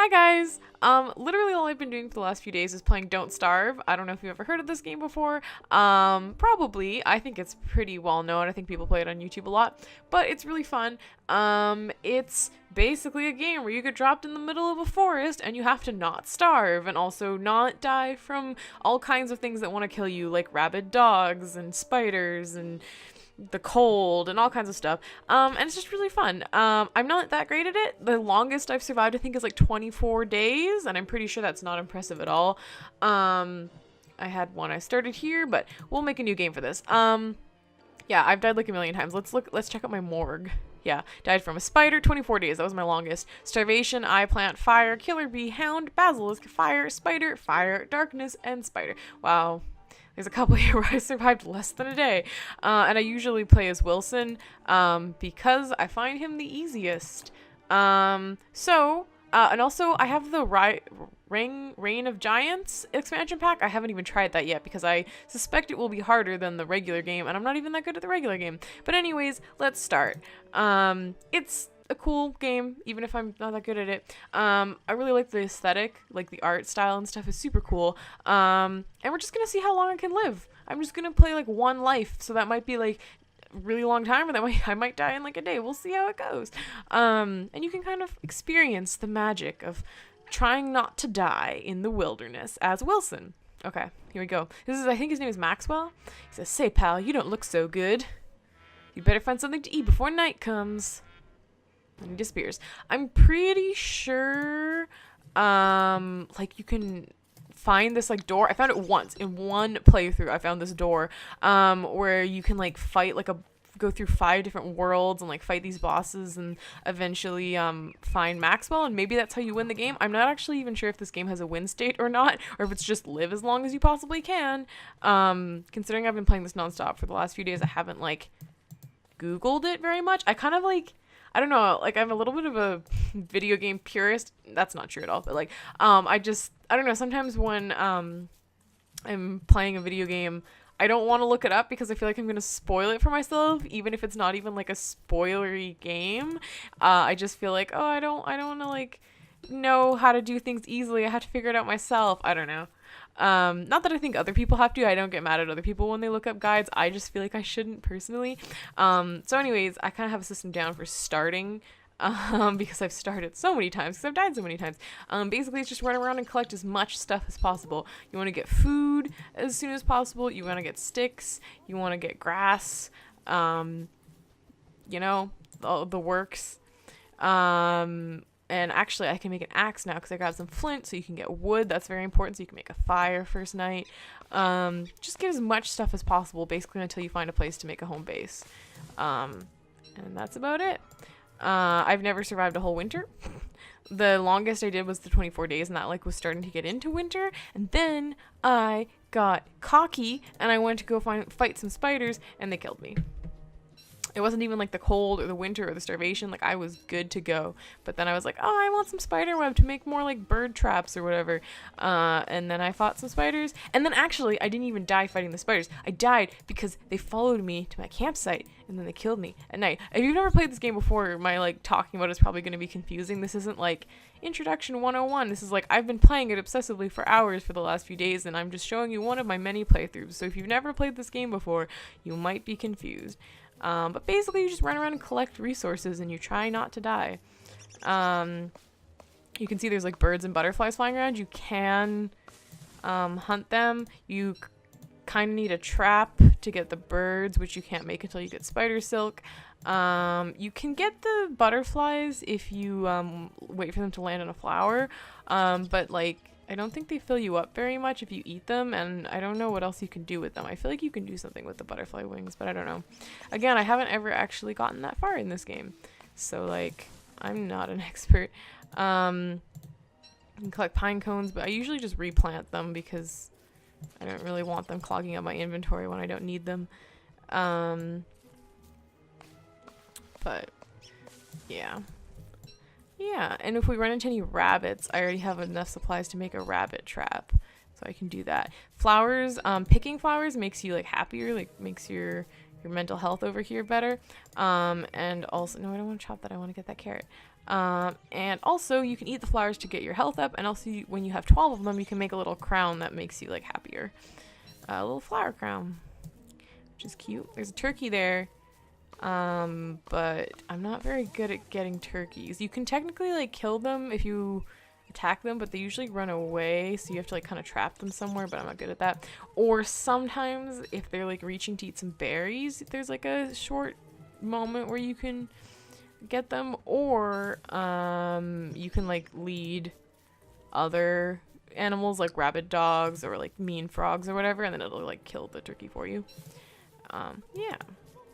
Hi guys! Literally all I've been doing for the last few days is playing Don't Starve. I don't know if you've ever heard of this game before. Probably. I think it's pretty well known. I think people play it on YouTube a lot. But it's really fun. It's basically a game where you get dropped in the middle of a forest and you have to not starve and also not die from all kinds of things that want to kill you, like rabid dogs and spiders and the cold and all kinds of stuff. And it's just really fun. I'm not that great at it. The longest I've survived, I think, is like 24 days, and I'm pretty sure that's not impressive at all. I had one I started here, but we'll make a new game for this. Yeah, I've died like a million times. Let's check out my morgue. Yeah, died from a spider, 24 days. That was my longest. Starvation, eye plant, fire, killer bee, hound, basilisk, fire, spider, fire, darkness, and spider. Wow. There's a couple here where I survived less than a day. And I usually play as Wilson because I find him the easiest. And also I have the Reign of Giants expansion pack. I haven't even tried that yet because I suspect it will be harder than the regular game, and I'm not even that good at the regular game. But anyways, let's start. It's a cool game, even if I'm not that good at it. I really like the aesthetic, like the art style and stuff is super cool. And we're just gonna see how long I can live. I'm just gonna play like one life, so that might be like a really long time, or I might die in like a day. We'll see how it goes. And you can kind of experience the magic of trying not to die in the wilderness as Wilson. Okay, here we go. I think his name is Maxwell. He says, "Say, pal, you don't look so good. You better find something to eat before night comes." And he disappears. I'm pretty sure, like you can find this like door. I found it once in one playthrough. I found this door, where you can like fight go through 5 different worlds and like fight these bosses and eventually find Maxwell, and maybe that's how you win the game. I'm not actually even sure if this game has a win state or not, or if it's just live as long as you possibly can. Considering I've been playing this nonstop for the last few days, I haven't like Googled it very much. I kind of like, I don't know, like I'm a little bit of a video game purist. That's not true at all, but like I don't know, sometimes when I'm playing a video game, I don't want to look it up because I feel like I'm going to spoil it for myself, even if it's not even like a spoilery game. I just feel like, oh, I don't want to like know how to do things easily. I have to figure it out myself. I don't know. Not that I think other people have to. I don't get mad at other people when they look up guides. I just feel like I shouldn't personally. So anyways, I kind of have a system down for starting, because I've started so many times, because I've died so many times. Basically it's just run around and collect as much stuff as possible. You want to get food as soon as possible. You want to get sticks. You want to get grass. You know, the works. And actually, I can make an axe now because I grabbed some flint, so you can get wood. That's very important, so you can make a fire first night. Just get as much stuff as possible, basically, until you find a place to make a home base. And that's about it. I've never survived a whole winter. The longest I did was the 24 days, and that like was starting to get into winter. And then I got cocky, and I went to go fight some spiders, and they killed me. It wasn't even like the cold or the winter or the starvation. Like I was good to go. But then I was like, oh, I want some spider web to make more like bird traps or whatever. And then I fought some spiders. And then actually, I didn't even die fighting the spiders. I died because they followed me to my campsite and then they killed me at night. If you've never played this game before, my like talking about it is probably going to be confusing. This isn't like Introduction 101. This is like I've been playing it obsessively for hours for the last few days, and I'm just showing you one of my many playthroughs. So if you've never played this game before, you might be confused. But basically you just run around and collect resources and you try not to die. You can see there's like birds and butterflies flying around. You can hunt them. You kind of need a trap to get the birds, which you can't make until you get spider silk. You can get the butterflies if you wait for them to land on a flower, but like I don't think they fill you up very much if you eat them, and I don't know what else you can do with them. I feel like you can do something with the butterfly wings, but I don't know. Again, I haven't ever actually gotten that far in this game, so like I'm not an expert. You can collect pine cones, but I usually just replant them because I don't really want them clogging up my inventory when I don't need them. But yeah. Yeah, and if we run into any rabbits, I already have enough supplies to make a rabbit trap, so I can do that. Flowers, picking flowers makes you like happier, like makes your mental health over here better. And also, no, I don't want to chop that. I want to get that carrot. And also you can eat the flowers to get your health up, and also when you have 12 of them, you can make a little crown that makes you like happier. A little flower crown, which is cute. There's a turkey there, but I'm not very good at getting turkeys. You can technically like kill them if you attack them, but they usually run away, so you have to like kind of trap them somewhere, but I'm not good at that. Or sometimes if they're like reaching to eat some berries, there's like a short moment where you can get them, or you can like lead other animals like rabid dogs or like mean frogs or whatever, and then it'll like kill the turkey for you. Yeah.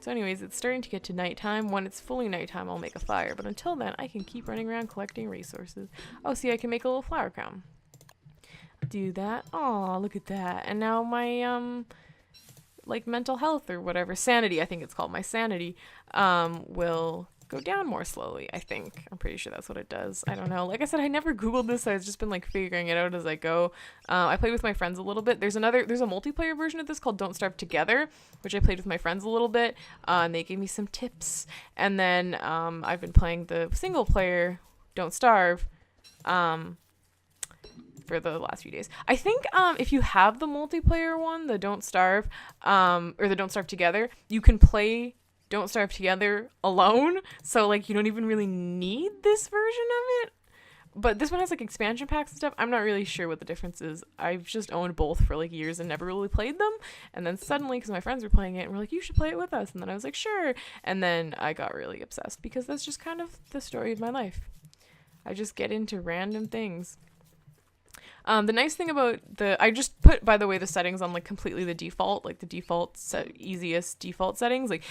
So anyways, it's starting to get to nighttime. When it's fully nighttime, I'll make a fire, but until then, I can keep running around collecting resources. Oh, see, I can make a little flower crown. Do that. Oh, look at that. And now my like mental health or whatever, sanity, I think it's called, my sanity will go down more slowly, I think. I'm pretty sure that's what it does. I don't know. Like I said, I never Googled this. I've just been like figuring it out as I go. I played with my friends a little bit. There's a multiplayer version of this called Don't Starve Together, which I played with my friends a little bit, and they gave me some tips. And then I've been playing the single player Don't Starve for the last few days. I think if you have the multiplayer one, the Don't Starve, or the Don't Starve Together, you can play Don't Starve Together alone, so like you don't even really need this version of it. But this one has like expansion packs and stuff. I'm not really sure what the difference is. I've just owned both for like years and never really played them, and then suddenly, because my friends were playing it and were like, you should play it with us, and then I was like, sure, and then I got really obsessed because that's just kind of the story of my life. I just get into random things. The nice thing about I just put, by the way, the settings on like completely the default, like the default easiest default settings, like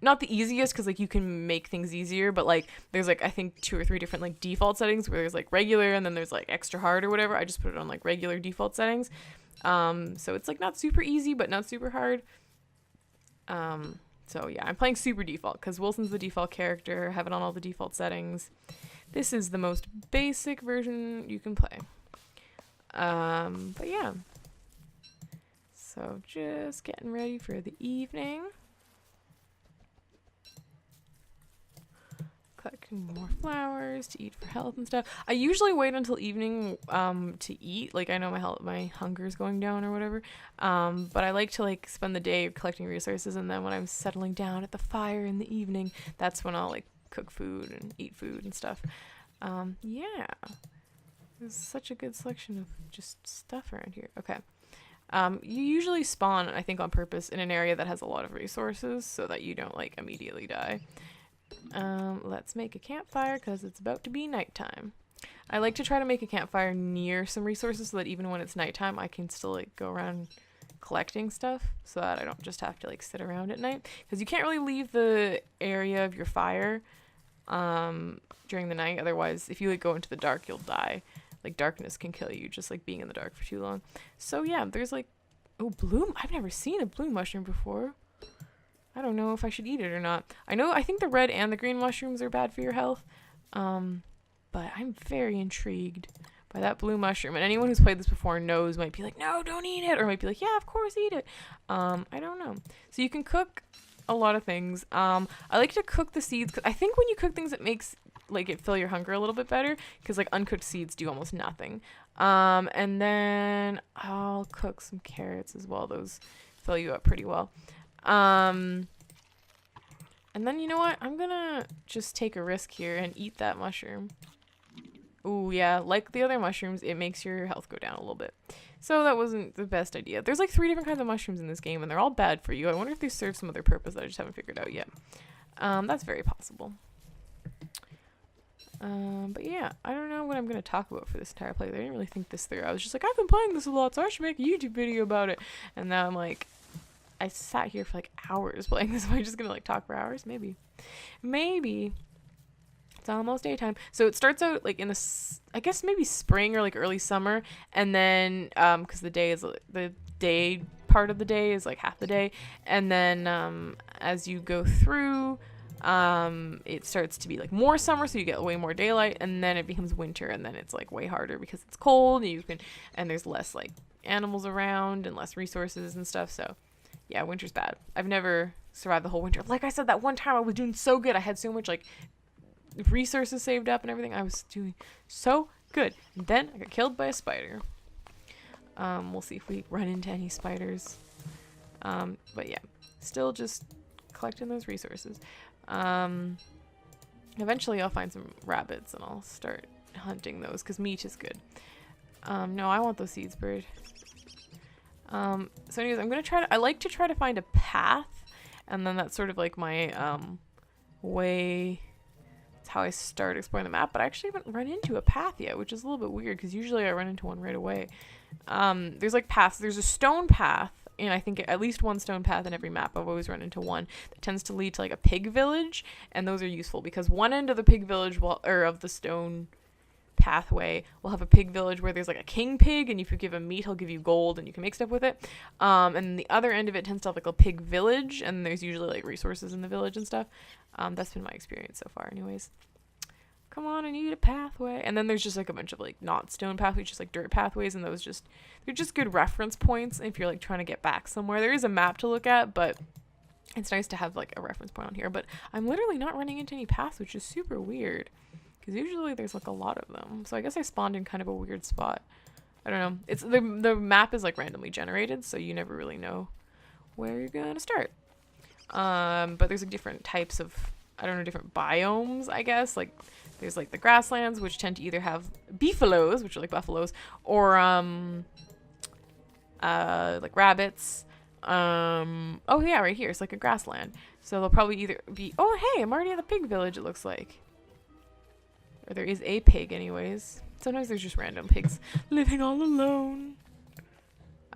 not the easiest because like you can make things easier, but like there's like I think 2 or 3 different like default settings where there's like regular and then there's like extra hard or whatever. I just put it on like regular default settings, so it's like not super easy but not super hard. So yeah, I'm playing super default because Wilson's the default character. I have it on all the default settings. This is the most basic version you can play. But yeah, so just getting ready for the evening. Collecting more flowers to eat for health and stuff. I usually wait until evening to eat. Like I know my hunger is going down or whatever. But I like to like spend the day collecting resources, and then when I'm settling down at the fire in the evening, that's when I'll like cook food and eat food and stuff. Yeah. There's such a good selection of just stuff around here. Okay. You usually spawn, I think on purpose, in an area that has a lot of resources so that you don't like immediately die. Let's make a campfire because it's about to be nighttime. I like to try to make a campfire near some resources so that even when it's nighttime, I can still like go around collecting stuff so that I don't just have to like sit around at night, because you can't really leave the area of your fire during the night. Otherwise, if you like go into the dark, you'll die. Like darkness can kill you just like being in the dark for too long. So yeah, there's like, oh, bloom. I've never seen a bloom mushroom before. I don't know if I should eat it or not. I think the red and the green mushrooms are bad for your health. But I'm very intrigued by that blue mushroom. And anyone who's played this before might be like, no, don't eat it. Or might be like, yeah, of course, eat it. I don't know. So you can cook a lot of things. I like to cook the seeds, 'cause I think when you cook things, it makes like it fill your hunger a little bit better, because like uncooked seeds do almost nothing. And then I'll cook some carrots as well. Those fill you up pretty well. And then you know what? I'm gonna just take a risk here and eat that mushroom. Ooh, yeah, like the other mushrooms, it makes your health go down a little bit. So that wasn't the best idea. There's like 3 different kinds of mushrooms in this game, and they're all bad for you. I wonder if they serve some other purpose that I just haven't figured out yet. That's very possible. But yeah, I don't know what I'm gonna talk about for this entire playthrough. I didn't really think this through. I was just like, I've been playing this a lot, so I should make a YouTube video about it. And now I'm like, I sat here for like hours playing this. Am I just gonna like talk for hours? Maybe. It's almost daytime. So it starts out like in the, I guess maybe spring or like early summer. And then, cause the day part of the day is like half the day. And then, as you go through, it starts to be like more summer, so you get way more daylight, and then it becomes winter, and then it's like way harder because it's cold, and there's less like animals around and less resources and stuff. So yeah, winter's bad. I've never survived the whole winter. Like I said, that one time I was doing so good. I had so much like resources saved up and everything. I was doing so good. And then I got killed by a spider. We'll see if we run into any spiders. But yeah, still just collecting those resources. Eventually I'll find some rabbits and I'll start hunting those because meat is good. No, I want those seeds, bird. So anyways, I'm gonna try to, I like to try to find a path, and then that's sort of like my way. It's how I start exploring the map, but I actually haven't run into a path yet, which is a little bit weird because usually I run into one right away. There's like paths. There's a stone path, and I think at least one stone path in every map. I've always run into one that tends to lead to like a pig village, and those are useful because one end of the pig village will, or of the stone pathway will have a pig village where there's like a king pig, and if you give him meat he'll give you gold and you can make stuff with it, and the other end of it tends to have like a pig village, and there's usually like resources in the village and stuff. That's been my experience so far anyways. Come on, I need a pathway. And then there's just like a bunch of like not stone pathways, just like dirt pathways, and those just, they're just good reference points if you're like trying to get back somewhere. There is a map to look at, but it's nice to have like a reference point on here. But I'm literally not running into any paths, which is super weird. Because usually there's like a lot of them. So I guess I spawned in kind of a weird spot. I don't know. It's the map is like randomly generated, so you never really know where you're gonna start. But there's like different types of, I don't know, different biomes, I guess. Like there's like the grasslands, which tend to either have beefaloes, which are like buffaloes, or like rabbits. Oh yeah, right here. It's like a grassland. So they'll probably either be, oh hey, I'm already at the pig village, it looks like. Or there is a pig anyways. Sometimes there's just random pigs living all alone.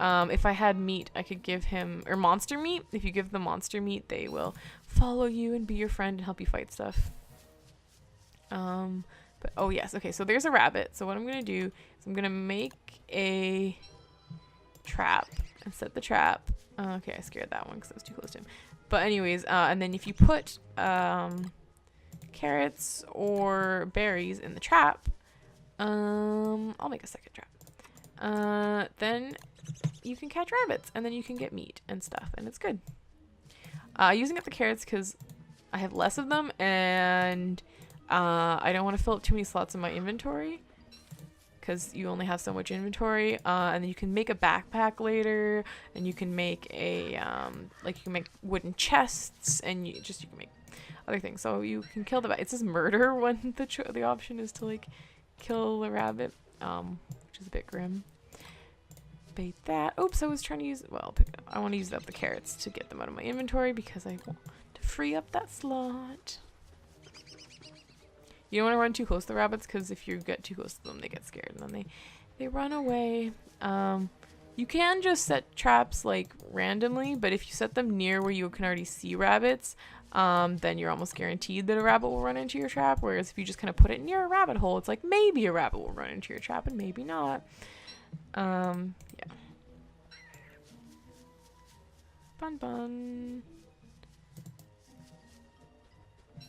If I had meat, I could give him, or monster meat. If you give them monster meat, they will follow you and be your friend and help you fight stuff. But oh yes, okay, so there's a rabbit. So what I'm gonna do is I'm gonna make a trap and set the trap. Okay, I scared that one because I was too close to him. But anyways, and then if you put carrots or berries in the trap, I'll make a second trap. Then you can catch rabbits, and then you can get meat and stuff, and it's good. Using up the carrots because I have less of them, and I don't want to fill up too many slots in my inventory because you only have so much inventory. And then you can make a backpack later, and you can make a like you can make wooden chests, and you can make other things. So you can kill the it says murder when the option is to like kill the rabbit, which is a bit grim. Bait that. Oops, I was trying to use, well, pick it up. I want to use up the carrots to get them out of my inventory because I want to free up that slot. You don't want to run too close to the rabbits because if you get too close to them, they get scared and then they run away. You can just set traps like randomly, but if you set them near where you can already see rabbits, then you're almost guaranteed that a rabbit will run into your trap. Whereas if you just kind of put it near a rabbit hole, it's like maybe a rabbit will run into your trap and maybe not. Yeah. Bun bun.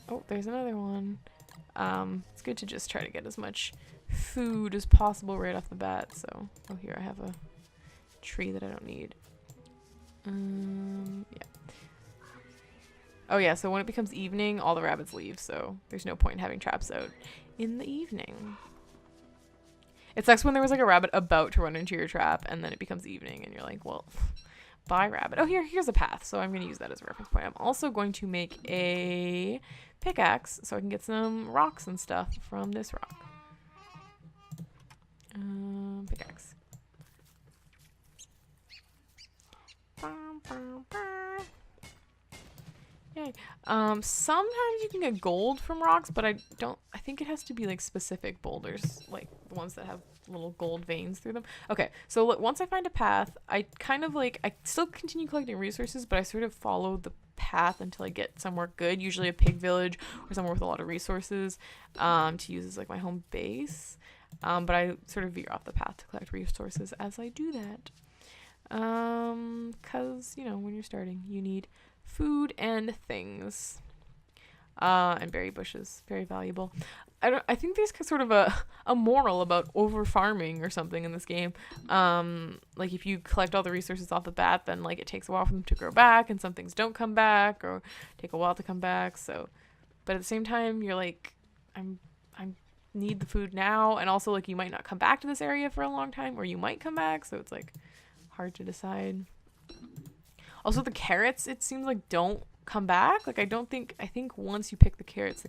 Oh, there's another one. It's good to just try to get as much food as possible right off the bat. So, oh, here I have a tree that I don't need. Yeah. Oh yeah, so when it becomes evening, all the rabbits leave, so there's no point in having traps out in the evening. It sucks when there was like a rabbit about to run into your trap and then it becomes evening and you're like, well, bye rabbit. Oh, here's a path, so I'm going to use that as a reference point. I'm also going to make a pickaxe so I can get some rocks and stuff from this rock. Pickaxe. Yay. Sometimes you can get gold from rocks, but I think it has to be like specific boulders, like the ones that have little gold veins through them. Okay, so look, once I find a path, I kind of like, I still continue collecting resources, but I sort of follow the path until I get somewhere good, usually a pig village or somewhere with a lot of resources, to use as like my home base. But I sort of veer off the path to collect resources as I do that. 'Cause, you know, when you're starting, you need food and things. And berry bushes, very valuable. I think there's sort of a moral about over farming or something in this game. Like if you collect all the resources off the bat, then like it takes a while for them to grow back, and some things don't come back or take a while to come back. So, but at the same time, you're like, I need the food now, and also like you might not come back to this area for a long time, or you might come back, so it's like hard to decide. Also the carrots, it seems like don't come back. Like I think once you pick the carrots,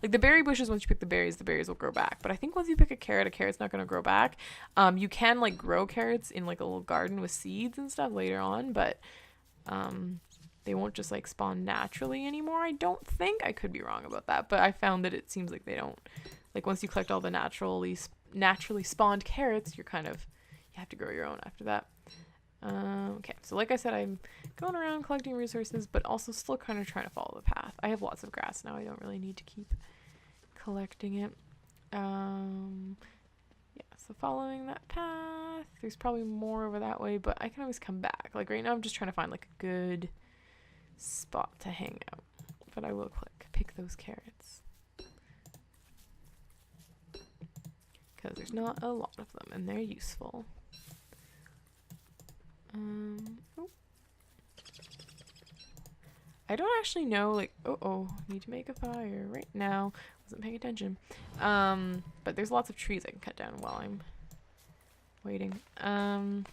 like the berry bushes, once you pick the berries will grow back. But I think once you pick a carrot's not going to grow back. You can like grow carrots in like a little garden with seeds and stuff later on, but they won't just like spawn naturally anymore. I don't think. I could be wrong about that, but I found that it seems like they don't, like once you collect all the naturally spawned carrots, you have to grow your own after that. Okay, so like I said, I'm going around collecting resources, but also still kind of trying to follow the path. I have lots of grass now. I don't really need to keep collecting it. Yeah, so following that path, there's probably more over that way, but I can always come back. Like right now, I'm just trying to find like a good spot to hang out, but I will pick those carrots because there's not a lot of them and they're useful. Oh. I don't actually know, like, need to make a fire right now. Wasn't paying attention. But there's lots of trees I can cut down while I'm waiting. Oh,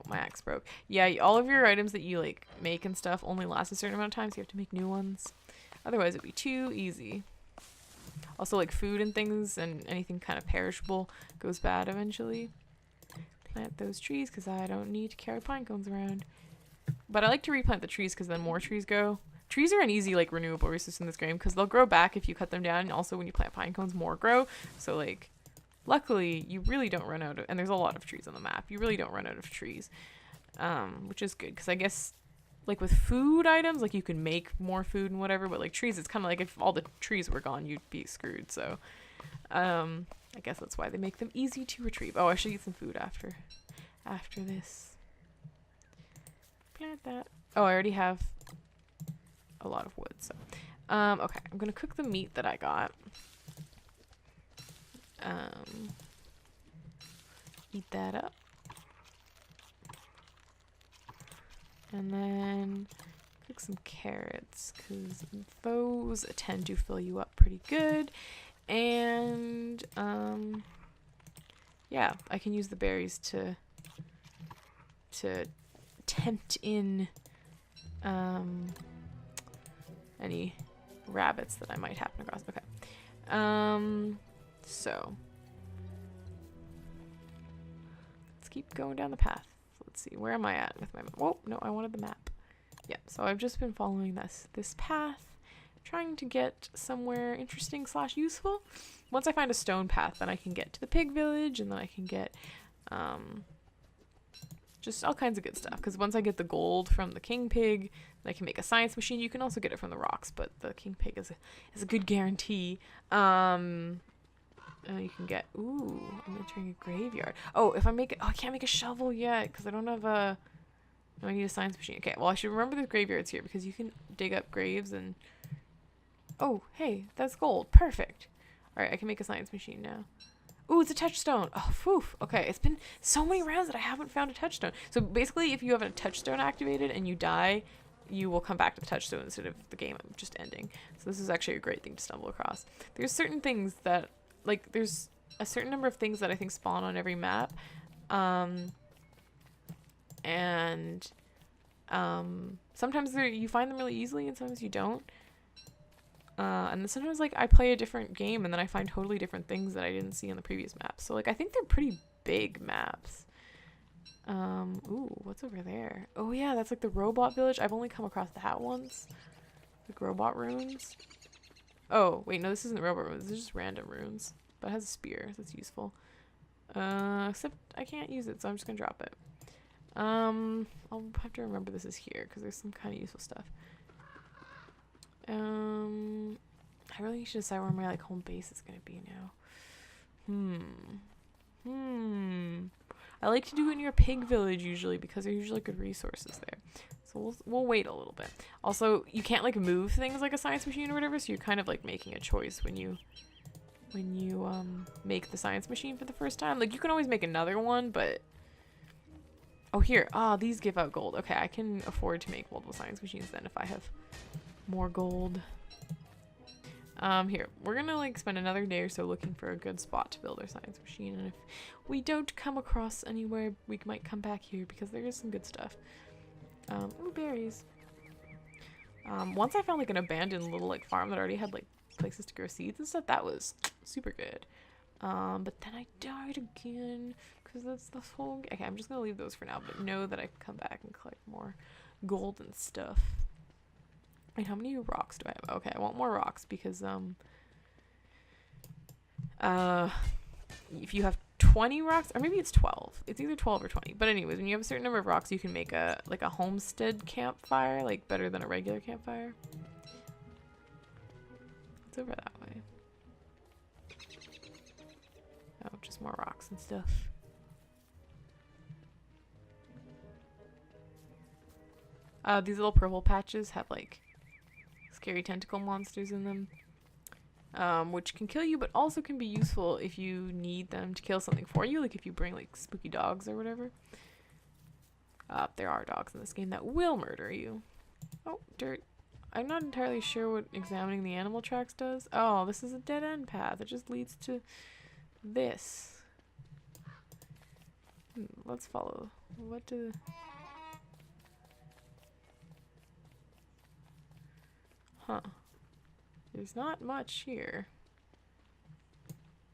my axe broke. Yeah, all of your items that you, like, make and stuff only last a certain amount of time, so you have to make new ones. Otherwise, it'd be too easy. Also, like, food and things and anything kind of perishable goes bad eventually. Plant those trees because I don't need to carry pine cones around. But I like to replant the trees because then more trees grow. Trees are an easy like renewable resource in this game because they'll grow back if you cut them down, and also when you plant pine cones, more grow. So like, luckily you really don't run out of, and there's a lot of trees on the map. You really don't run out of trees, which is good because I guess like with food items, like you can make more food and whatever, but like trees, it's kind of like if all the trees were gone, you'd be screwed. So, I guess that's why they make them easy to retrieve. Oh, I should eat some food after this. Plant that. Oh, I already have a lot of wood, so. Okay, I'm gonna cook the meat that I got. Eat that up. And then cook some carrots, because those tend to fill you up pretty good. And, yeah, I can use the berries to tempt in, any rabbits that I might happen across. Okay. So. Let's keep going down the path. Let's see, where am I at with my map? Oh, no, I wanted the map. Yeah, so I've just been following this path, trying to get somewhere interesting / useful. Once I find a stone path, then I can get to the pig village, and then I can get just all kinds of good stuff. Because once I get the gold from the king pig, then I can make a science machine. You can also get it from the rocks, but the king pig is a good guarantee. You can get, ooh, I'm entering a graveyard. Oh, if I make it, I can't make a shovel yet because I don't have no, I need a science machine. Okay, well, I should remember the graveyards here because you can dig up graves and, oh, hey, that's gold. Perfect. All right, I can make a science machine now. Ooh, it's a touchstone. Oh, phew. Okay, it's been so many rounds that I haven't found a touchstone. So basically, if you have a touchstone activated and you die, you will come back to the touchstone instead of the game just ending. So this is actually a great thing to stumble across. There's certain things that, like, there's a certain number of things that I think spawn on every map. Sometimes you find them really easily and sometimes you don't. And then sometimes, like, I play a different game and then I find totally different things that I didn't see on the previous map. So, like, I think they're pretty big maps. Ooh, what's over there? Oh, yeah, that's, like, the robot village. I've only come across that once. Like, robot runes. Oh, wait, no, this isn't robot runes. This is just random runes. But it has a spear. That's useful. Except I can't use it, so I'm just gonna drop it. I'll have to remember this is here, because there's some kind of useful stuff. I really should decide where my, like, home base is gonna be now. I like to do it near a pig village usually, because there's usually good resources there. So we'll wait a little bit. Also, you can't, like, move things like a science machine or whatever, so you're kind of, like, making a choice when you make the science machine for the first time. Like, you can always make another one, but oh, here, these give out gold. Okay, I can afford to make multiple science machines then if I have more gold. Here, we're gonna like spend another day or so looking for a good spot to build our science machine, and if we don't come across anywhere, we might come back here because there is some good stuff. Ooh, berries. Once I found like an abandoned little like farm that already had like places to grow seeds and stuff, that was super good. But then I died again because that's the whole. Okay, I'm just gonna leave those for now, but know that I can come back and collect more gold and stuff. Wait, how many rocks do I have? Okay, I want more rocks because if you have 20 rocks, or maybe it's 12. It's either 12 or 20. But anyways, when you have a certain number of rocks, you can make a homestead campfire, like better than a regular campfire. It's over that way. Oh, just more rocks and stuff. These little purple patches have like scary tentacle monsters in them. Which can kill you, but also can be useful if you need them to kill something for you, like if you bring like spooky dogs or whatever. There are dogs in this game that will murder you. Oh, dirt. I'm not entirely sure what examining the animal tracks does. Oh, this is a dead-end path. It just leads to this. Let's follow. What do... Huh. There's not much here.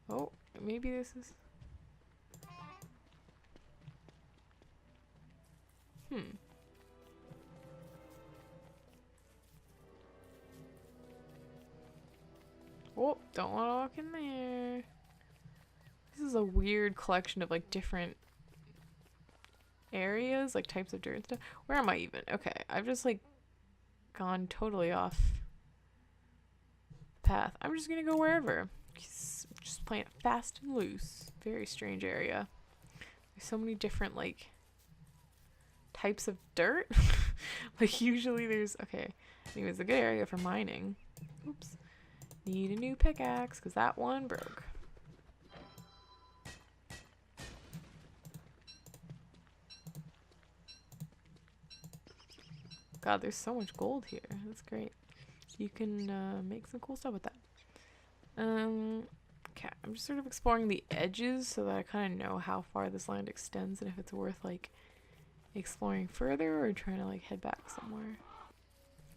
Oh, maybe this is... Oh, don't want to walk in there. This is a weird collection of like different areas, like types of dirt and stuff. Where am I even? Okay, I've just like gone totally off path. I'm just gonna go wherever. Just playing it fast and loose. Very strange area. There's so many different like types of dirt. Like usually there's okay. Anyways, a good area for mining. Oops. Need a new pickaxe because that one broke. God, there's so much gold here. That's great. You can make some cool stuff with that. Okay, I'm just sort of exploring the edges so that I kind of know how far this land extends and if it's worth like exploring further or trying to like head back somewhere.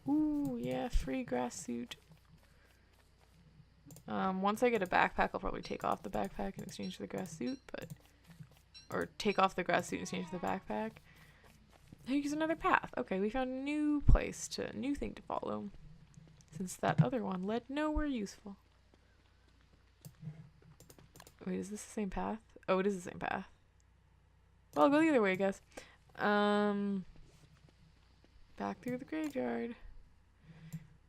Ooh, yeah, free grass suit. Once I get a backpack, I'll probably take off the backpack in exchange for the grass suit, or take off the grass suit in exchange for the backpack. Here's another path. Okay, we found a new new thing to follow. Since that other one led nowhere useful. Wait, is this the same path? Oh, it is the same path. Well, I'll go the other way, I guess. Back through the graveyard.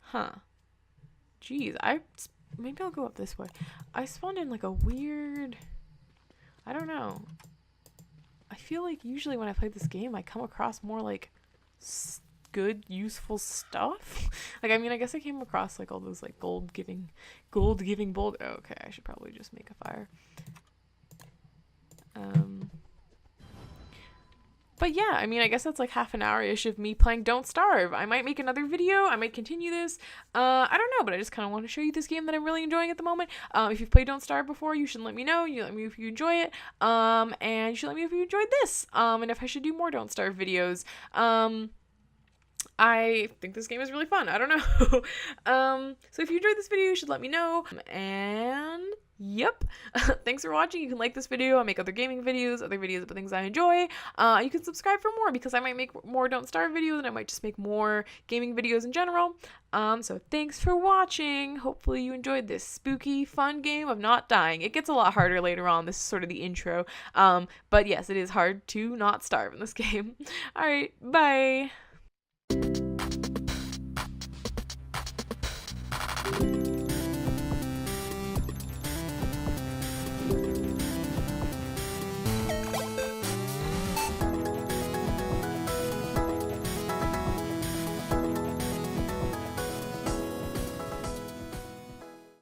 Huh. Jeez, maybe I'll go up this way. I spawned in like a weird... I don't know. I feel like usually when I play this game, I come across more like good, useful stuff. Like, I mean, I guess I came across like all those like gold giving bold. Oh, okay, I should probably just make a fire. But yeah, I mean, I guess that's like half an hour-ish of me playing Don't Starve. I might make another video. I might continue this. I don't know, but I just kind of want to show you this game that I'm really enjoying at the moment. If you've played Don't Starve before, you should let me know. You let me know if you enjoy it. And you should let me know if you enjoyed this. And if I should do more Don't Starve videos. I think this game is really fun. I don't know. So if you enjoyed this video, you should let me know. And yep. Thanks for watching. You can like this video. I make other gaming videos, other videos about things I enjoy. You can subscribe for more because I might make more Don't Starve videos and I might just make more gaming videos in general. So thanks for watching. Hopefully you enjoyed this spooky, fun game of not dying. It gets a lot harder later on. This is sort of the intro. But yes, it is hard to not starve in this game. All right, bye.